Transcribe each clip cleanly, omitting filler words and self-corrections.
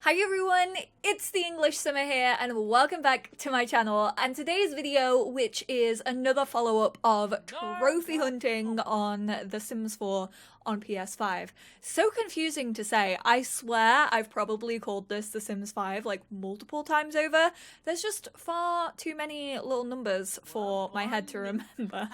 Hi everyone, it's the EnglishSimmer here and welcome back to my channel, and today's video, which is another follow-up of trophy hunting on The Sims 4 on PS5. So confusing to say. I swear I've probably called this The Sims 5 like multiple times over. There's just far too many little numbers for my head to remember.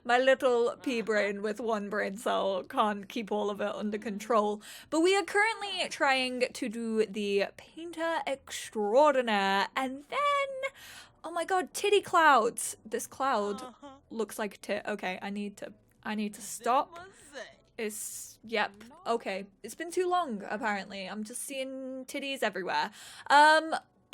My little pea brain with one brain cell can't keep all of it under control. But we are currently trying to do the Painter Extraordinaire, and then, oh my god, titty clouds. This cloud looks like a tit. Okay, I need to stop. Yep, okay. It's been too long, apparently. I'm just seeing titties everywhere.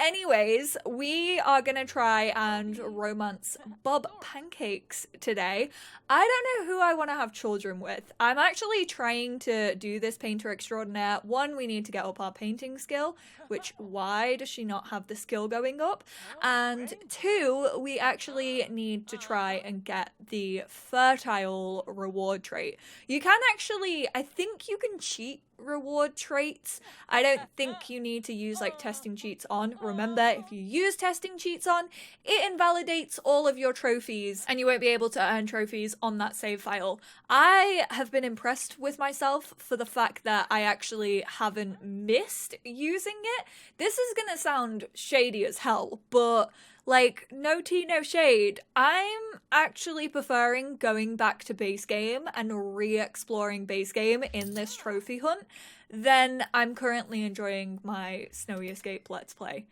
Anyways, we are gonna try and romance Bob Pancakes today. I don't know who I want to have children with. I'm actually trying to do this Painter Extraordinaire. One, we need to get up our painting skill, which why does she not have the skill going up? And two, we actually need to try and get the fertile reward trait. You can actually, I think you can cheat reward traits. I don't think you need to use like testing cheats on. Remember, if you use testing cheats on, it invalidates all of your trophies and you won't be able to earn trophies on that save file. I have been impressed with myself for the fact that I actually haven't missed using it. This is gonna sound shady as hell, but like, no tea, no shade. I'm actually preferring going back to base game and re-exploring base game in this trophy hunt than I'm currently enjoying my Snowy Escape Let's Play.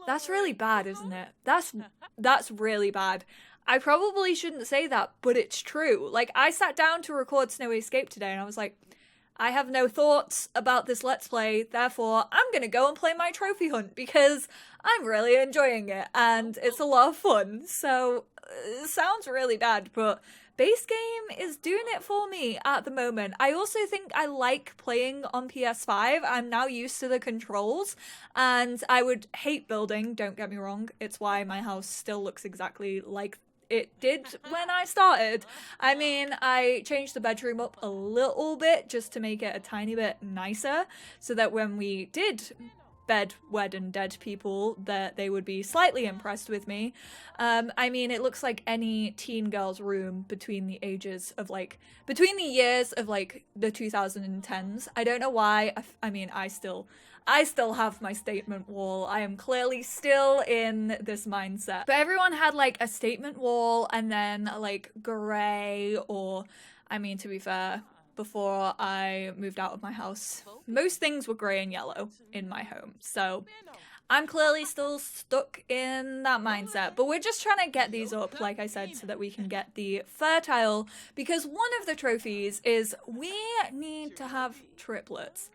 That's really bad, isn't it? That's really bad. I probably shouldn't say that, but it's true. Like, I sat down to record Snowy Escape today and I was like, I have no thoughts about this Let's Play, therefore I'm gonna go and play my trophy hunt because I'm really enjoying it and it's a lot of fun. So, it sounds really bad, but base game is doing it for me at the moment. I also think I like playing on PS5. I'm now used to the controls and I would hate building, don't get me wrong. It's why my house still looks exactly like it did when I started. I mean, I changed the bedroom up a little bit just to make it a tiny bit nicer so that when we did bed, wed and dead people, that they would be slightly impressed with me. I mean, it looks like any teen girl's room between the years of like the 2010s. I don't know why. I mean, I still have my statement wall. I am clearly still in this mindset. But everyone had like a statement wall and then like grey, or, I mean, to be fair, before I moved out of my house, most things were grey and yellow in my home. So I'm clearly still stuck in that mindset, but we're just trying to get these up, like I said, so that we can get the fertile, because one of the trophies is we need to have triplets.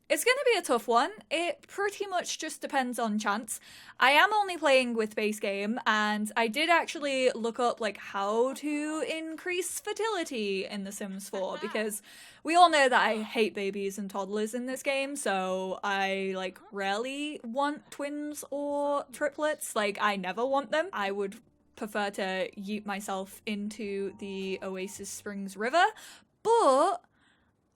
It's going to be a tough one. It pretty much just depends on chance. I am only playing with base game, and I did actually look up like how to increase fertility in The Sims 4, because we all know that I hate babies and toddlers in this game, so I like rarely want twins or triplets. Like, I never want them. I would prefer to yeet myself into the Oasis Springs River, but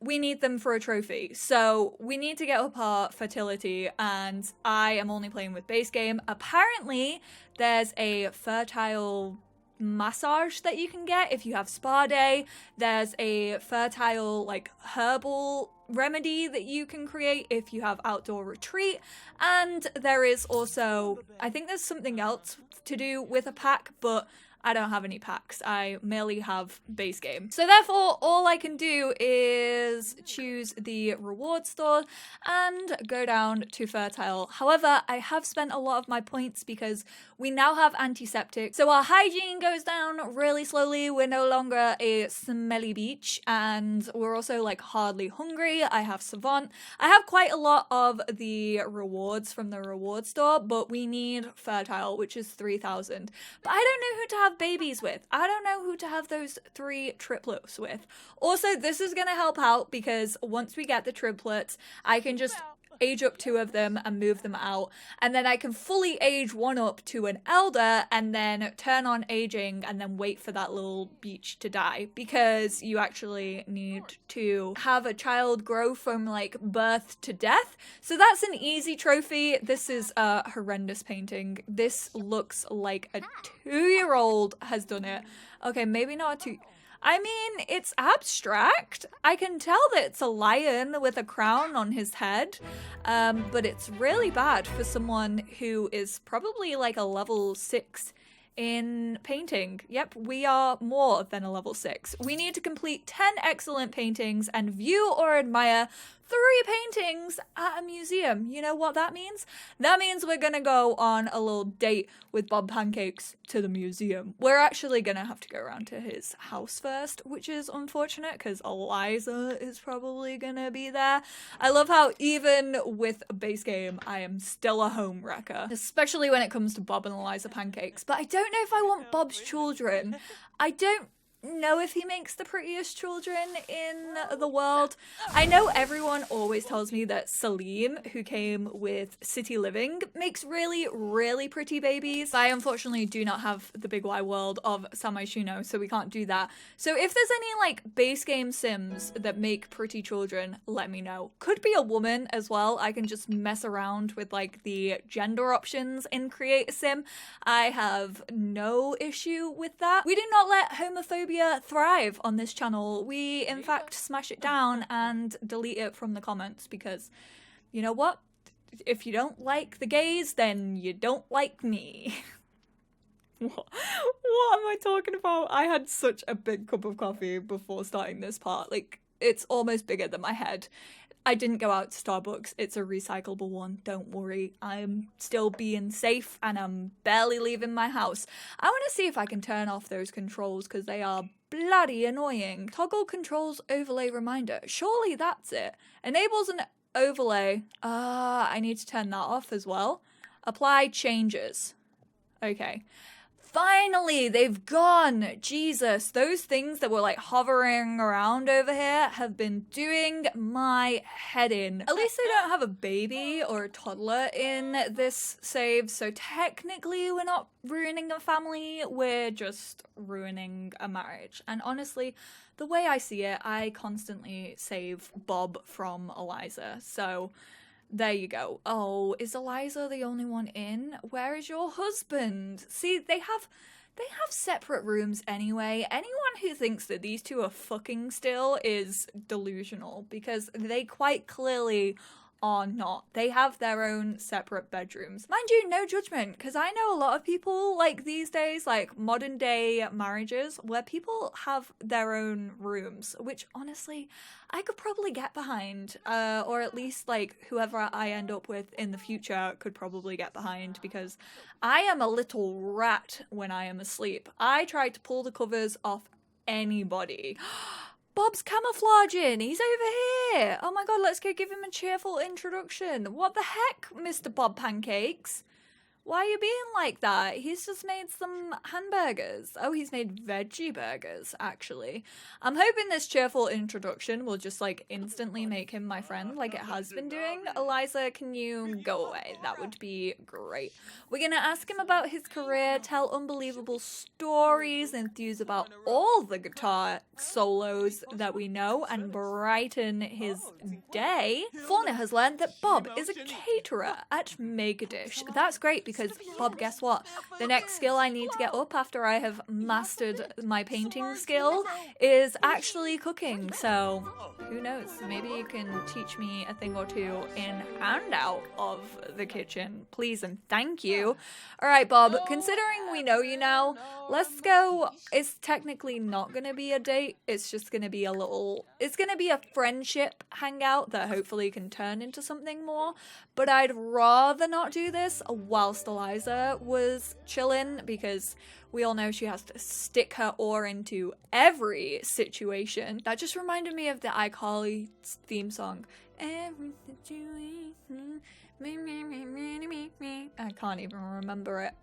we need them for a trophy, so we need to get up our fertility, and I am only playing with base game. Apparently, there's a fertile massage that you can get if you have spa day. There's a fertile, like, herbal remedy that you can create if you have outdoor retreat, and there is also, I think there's something else to do with a pack, but I don't have any packs. I merely have base game. So therefore, all I can do is choose the reward store and go down to fertile. However, I have spent a lot of my points because we now have antiseptic. So our hygiene goes down really slowly. We're no longer a smelly beach, and we're also like hardly hungry. I have savant. I have quite a lot of the rewards from the reward store, but we need fertile, which is 3,000. But I don't know who to have babies with. I don't know who to have those 3 triplets with. Also, this is gonna help out because once we get the triplets, I can just age up 2 of them and move them out, and then I can fully age 1 up to an elder and then turn on aging and then wait for that little beach to die, because you actually need to have a child grow from like birth to death. So that's an easy trophy. This is a horrendous painting. This looks like a 2-year-old has done it. Okay, maybe not a 2. I mean, it's abstract. I can tell that it's a lion with a crown on his head, but it's really bad for someone who is probably like a level 6 in painting. Yep, we are more than a level 6. We need to complete 10 excellent paintings and view or admire 3 paintings at a museum. You know what that means? That means we're gonna go on a little date with Bob Pancakes to the museum. We're actually gonna have to go around to his house first, which is unfortunate because Eliza is probably gonna be there. I love how even with a base game, I am still a home wrecker, especially when it comes to Bob and Eliza Pancakes. But I don't know if I want Bob's children. I don't know if he makes the prettiest children in the world. I know everyone always tells me that Salim, who came with City Living, makes really, really pretty babies. I unfortunately do not have the big wide world of Samaishuno, so we can't do that. So if there's any like base game sims that make pretty children, let me know. Could be a woman as well. I can just mess around with like the gender options in Create a Sim. I have no issue with that. We do not let homophobia thrive on this channel. We in fact smash it down and delete it from the comments, because you know what? If you don't like the gays, then you don't like me. What am I talking about? I had such a big cup of coffee before starting this part. Like, it's almost bigger than my head. I didn't go out to Starbucks. It's a recyclable one. Don't worry. I'm still being safe and I'm barely leaving my house. I want to see if I can turn off those controls because they are bloody annoying. Toggle controls overlay reminder. Surely that's it. Enables an overlay. I need to turn that off as well. Apply changes. Okay. Finally, they've gone! Jesus, those things that were like hovering around over here have been doing my head in. At least they don't have a baby or a toddler in this save, so technically we're not ruining a family, we're just ruining a marriage. And honestly, the way I see it, I constantly save Bob from Eliza, so there you go. Oh, is Eliza the only one in? Where is your husband? See, they have separate rooms anyway. Anyone who thinks that these two are fucking still is delusional, because they quite clearly are not. They have their own separate bedrooms. Mind you, no judgment, because I know a lot of people like these days, like modern day marriages, where people have their own rooms, which honestly, I could probably get behind, or at least like whoever I end up with in the future could probably get behind, because I am a little rat when I am asleep. I try to pull the covers off anybody. Bob's camouflaging. He's over here. Oh my god, let's go give him a cheerful introduction. What the heck, Mr. Bob Pancakes? Why are you being like that? He's just made some hamburgers. Oh, he's made veggie burgers, actually. I'm hoping this cheerful introduction will just, like, instantly make him my friend, like it has been doing. Eliza, can you go away? That would be great. We're gonna ask him about his career, tell unbelievable stories, enthuse about all the guitar solos that we know, and brighten his day. Fauna has learned that Bob is a caterer at Make-A-Dish. That's great, because Bob, guess what? The next skill I need to get up after I have mastered my painting skill is actually cooking. So who knows? Maybe you can teach me a thing or two in and out of the kitchen. Please and thank you. All right, Bob, considering we know you now, let's go. It's technically not going to be a date. It's just going to be it's going to be a friendship hangout that hopefully can turn into something more. But I'd rather not do this whilst Eliza was chilling, because we all know she has to stick her oar into every situation. That just reminded me of the iCarly theme song. Every situation. Okay, I can't even remember it.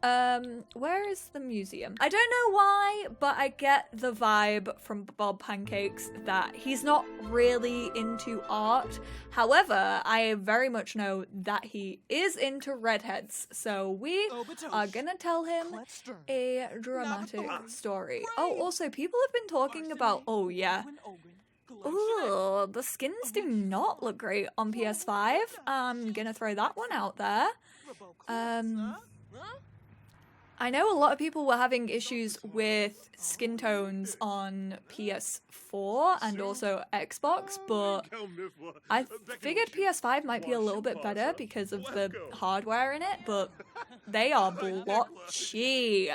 Where is the museum? I don't know why, but I get the vibe from Bob Pancakes that he's not really into art. However, I very much know that he is into redheads. So we are gonna tell him a dramatic story. Oh, also, people have been talking about, oh yeah. Ooh, the skins do not look great on PS5. I'm gonna throw that one out there. I know a lot of people were having issues with skin tones on PS4 and also Xbox, but I figured PS5 might be a little bit better because of the hardware in it, but they are blotchy.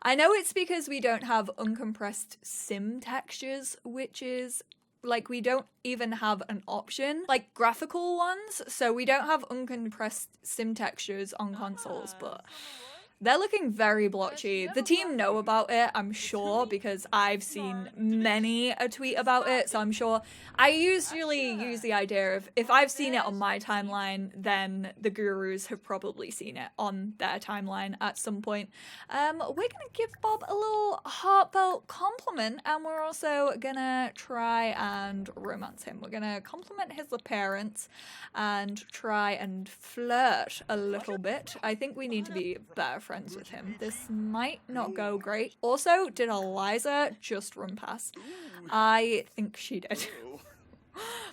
I know it's because we don't have uncompressed sim textures, which is like, we don't even have an option, like graphical ones, so we don't have uncompressed sim textures on consoles, but they're looking very blotchy. The team know about it, I'm sure, because I've seen many a tweet about it, so I'm sure. I usually use the idea of, if I've seen it on my timeline, then the gurus have probably seen it on their timeline at some point. We're gonna give Bob a little heartfelt compliment, and we're also gonna try and romance him. We're gonna compliment his appearance and try and flirt a little bit. I think we need to be better friends with him. This might not go great. Also, did Eliza just run past? I think she did.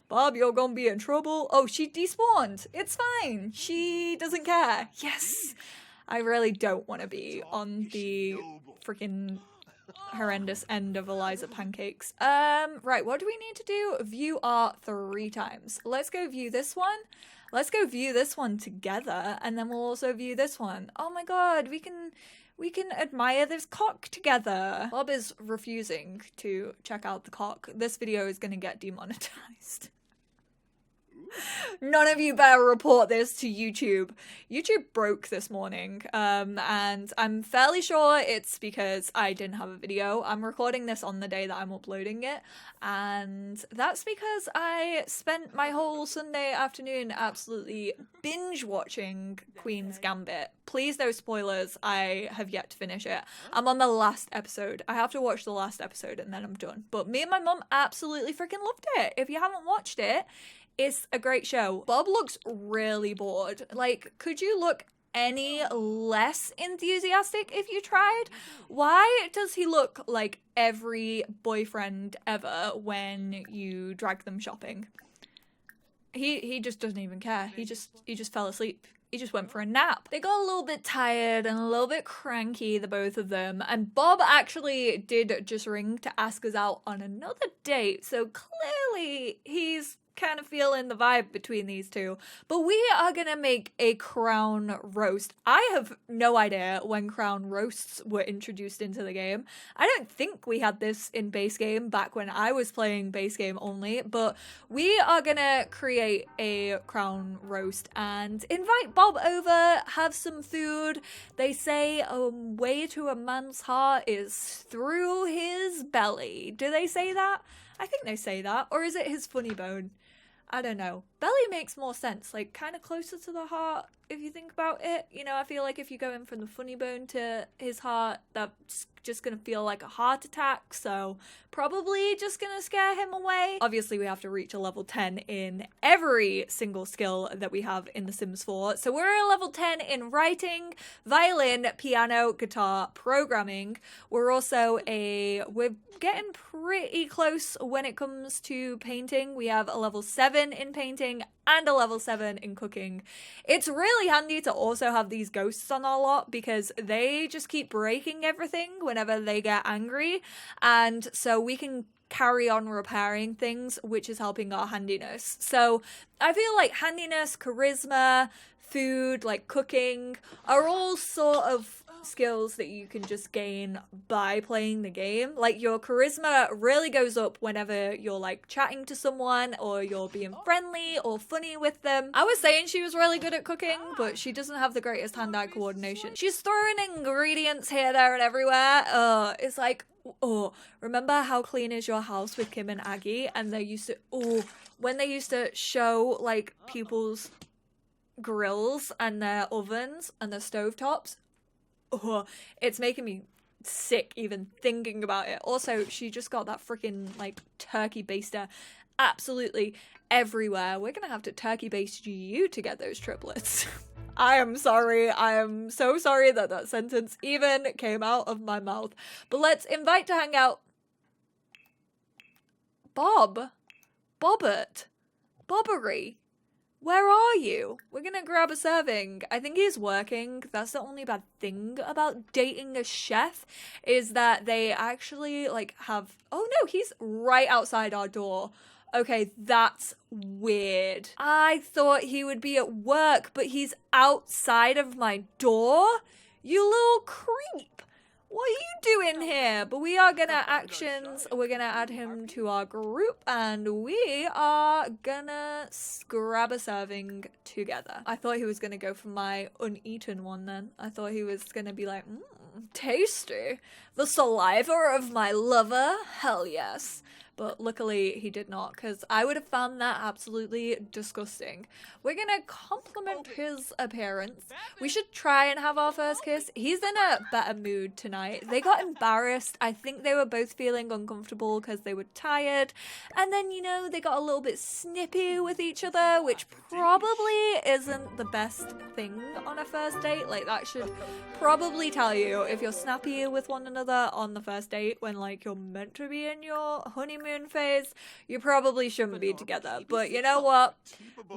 Bob, you're gonna be in trouble. Oh, she despawned. It's fine. She doesn't care. Yes. I really don't want to be on the freaking horrendous end of Eliza Pancakes. Right, what do we need to do? View art 3 times. Let's go view this one. Let's go view this one together, and then we'll also view this one. Oh my god, we can admire this cock together. Bob is refusing to check out the cock. This video is gonna get demonetized. None of you better report this to YouTube. YouTube broke this morning, and I'm fairly sure it's because I didn't have a video. I'm recording this on the day that I'm uploading it, and that's because I spent my whole Sunday afternoon absolutely binge watching Queen's Gambit. Please, no spoilers. I have yet to finish it. I'm on the last episode. I have to watch the last episode and then I'm done. But me and my mum absolutely freaking loved it. If you haven't watched it, it's a great show. Bob looks really bored. Like, could you look any less enthusiastic if you tried? Why does he look like every boyfriend ever when you drag them shopping? He just doesn't even care. He just fell asleep. He just went for a nap. They got a little bit tired and a little bit cranky, the both of them, and Bob actually did just ring to ask us out on another date, so clearly he's kind of feeling the vibe between these two. But we are gonna make a crown roast. I have no idea when crown roasts were introduced into the game. I don't think we had this in base game back when I was playing base game only, but we are gonna create a crown roast and invite Bob over, have some food. They say a way to a man's heart is through his belly. Do they say that? I think they say that. Or is it his funny bone? I don't know. Belly makes more sense, like kind of closer to the heart if you think about it. You know, I feel like if you go in from the funny bone to his heart, that's just gonna feel like a heart attack, so probably just gonna scare him away. Obviously, we have to reach a level 10 in every single skill that we have in The Sims 4. So we're a level 10 in writing, violin, piano, guitar, programming. We're getting pretty close when it comes to painting. We have a level 7 in painting and a level 7 in cooking. It's really handy to also have these ghosts on our lot because they just keep breaking everything whenever they get angry, and so we can carry on repairing things, which is helping our handiness. So I feel like handiness, charisma, food, like cooking, are all sort of skills that you can just gain by playing the game. Like, your charisma really goes up whenever you're like chatting to someone or you're being friendly or funny with them. I was saying she was really good at cooking, but she doesn't have the greatest hand-eye coordination. She's throwing ingredients here, there, and everywhere. It's like, oh, remember How Clean Is Your House with Kim and Aggie? And they used to, when they used to show like people's grills and their ovens and their stovetops. Oh, it's making me sick even thinking about it. Also, she just got that freaking like turkey baster absolutely everywhere. We're gonna have to turkey baste you to get those triplets. I am sorry. I am so sorry that that sentence even came out of my mouth. But let's invite to hang out Bob. Bobbert. Bobbery. Where are you? We're gonna grab a serving. I think he's working. That's the only bad thing about dating a chef, is that they actually like have... Oh no, he's right outside our door. Okay, that's weird. I thought he would be at work, but he's outside of my door? You little creep. What are you doing here? But we are gonna we're gonna add him to our group and we are gonna grab a serving together. I thought he was gonna go for my uneaten one then. I thought he was gonna be like, tasty. The saliva of my lover? Hell yes. But luckily he did not, because I would have found that absolutely disgusting. We're gonna compliment his appearance. We should try and have our first kiss. He's in a better mood tonight. They got embarrassed. I think they were both feeling uncomfortable because they were tired. And then, you know, they got a little bit snippy with each other, which probably isn't the best thing on a first date. Like, that should probably tell you if you're snappy with one another on the first date when, like, you're meant to be in your honeymoon phase, you probably shouldn't be together. But you know what?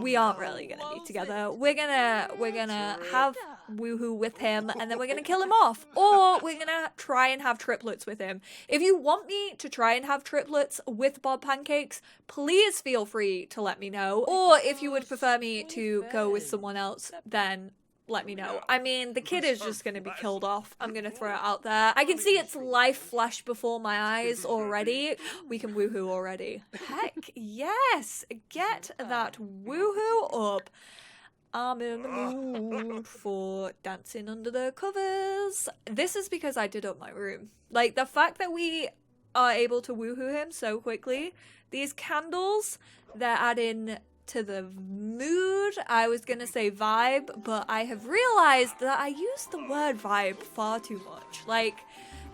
We aren't really gonna be together. We're gonna have woohoo with him and then we're gonna kill him off. Or we're gonna try and have triplets with him. If you want me to try and have triplets with Bob Pancakes, please feel free to let me know. Or if you would prefer me to go with someone else, then let me know. I mean, the kid is just gonna be killed off. I'm gonna throw it out there. I can see its life flash before my eyes already. We can woohoo already. Heck yes! Get that woohoo up. I'm in the mood for dancing under the covers. This is because I did up my room. Like, the fact that we are able to woohoo him so quickly, these candles, they're adding to the mood. I was gonna say vibe, but I have realized that I use the word vibe far too much. Like,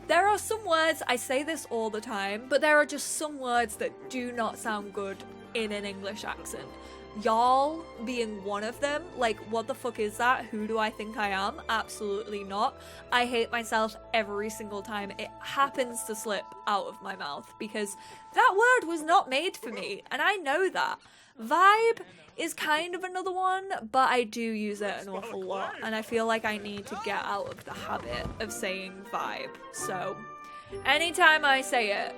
there are some words, I say this all the time, but there are just some words that do not sound good in an English accent. Y'all being one of them. Like, what the fuck is that? Who do I think I am? Absolutely not. I hate myself every single time it happens to slip out of my mouth because that word was not made for me, and I know that. Vibe is kind of another one, but I do use it an awful lot, and I feel like I need to get out of the habit of saying vibe. So, anytime I say it,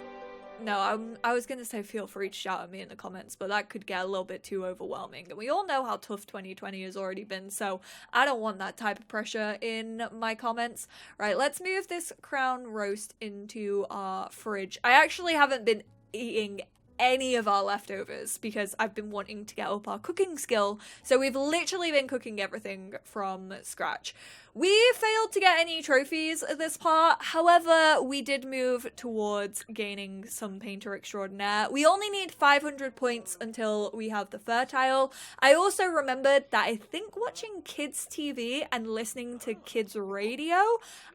no, I was gonna say feel free to shout at me in the comments, but that could get a little bit too overwhelming. And we all know how tough 2020 has already been, so I don't want that type of pressure in my comments. Right, let's move this crown roast into our fridge. I actually haven't been eating any of our leftovers because I've been wanting to get up our cooking skill, so we've literally been cooking everything from scratch. We failed to get any trophies at this part, however we did move towards gaining some painter extraordinaire. We only need 500 points until we have the fertile. I also remembered that I think watching kids TV and listening to kids radio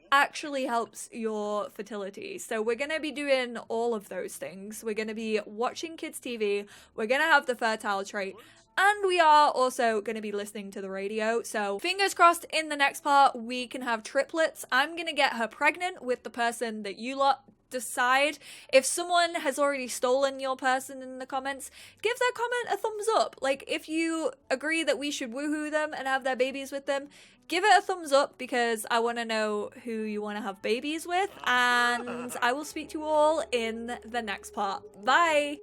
actually helps your fertility. So we're going to be doing all of those things. We're going to be watching kids TV, we're going to have the fertile trait, and we are also going to be listening to the radio. So fingers crossed in the next part we can have triplets. I'm going to get her pregnant with the person that you lot decide. If someone has already stolen your person in the comments, give that comment a thumbs up. Like, if you agree that we should woohoo them and have their babies with them, give it a thumbs up because I want to know who you want to have babies with, and I will speak to you all in the next part. Bye!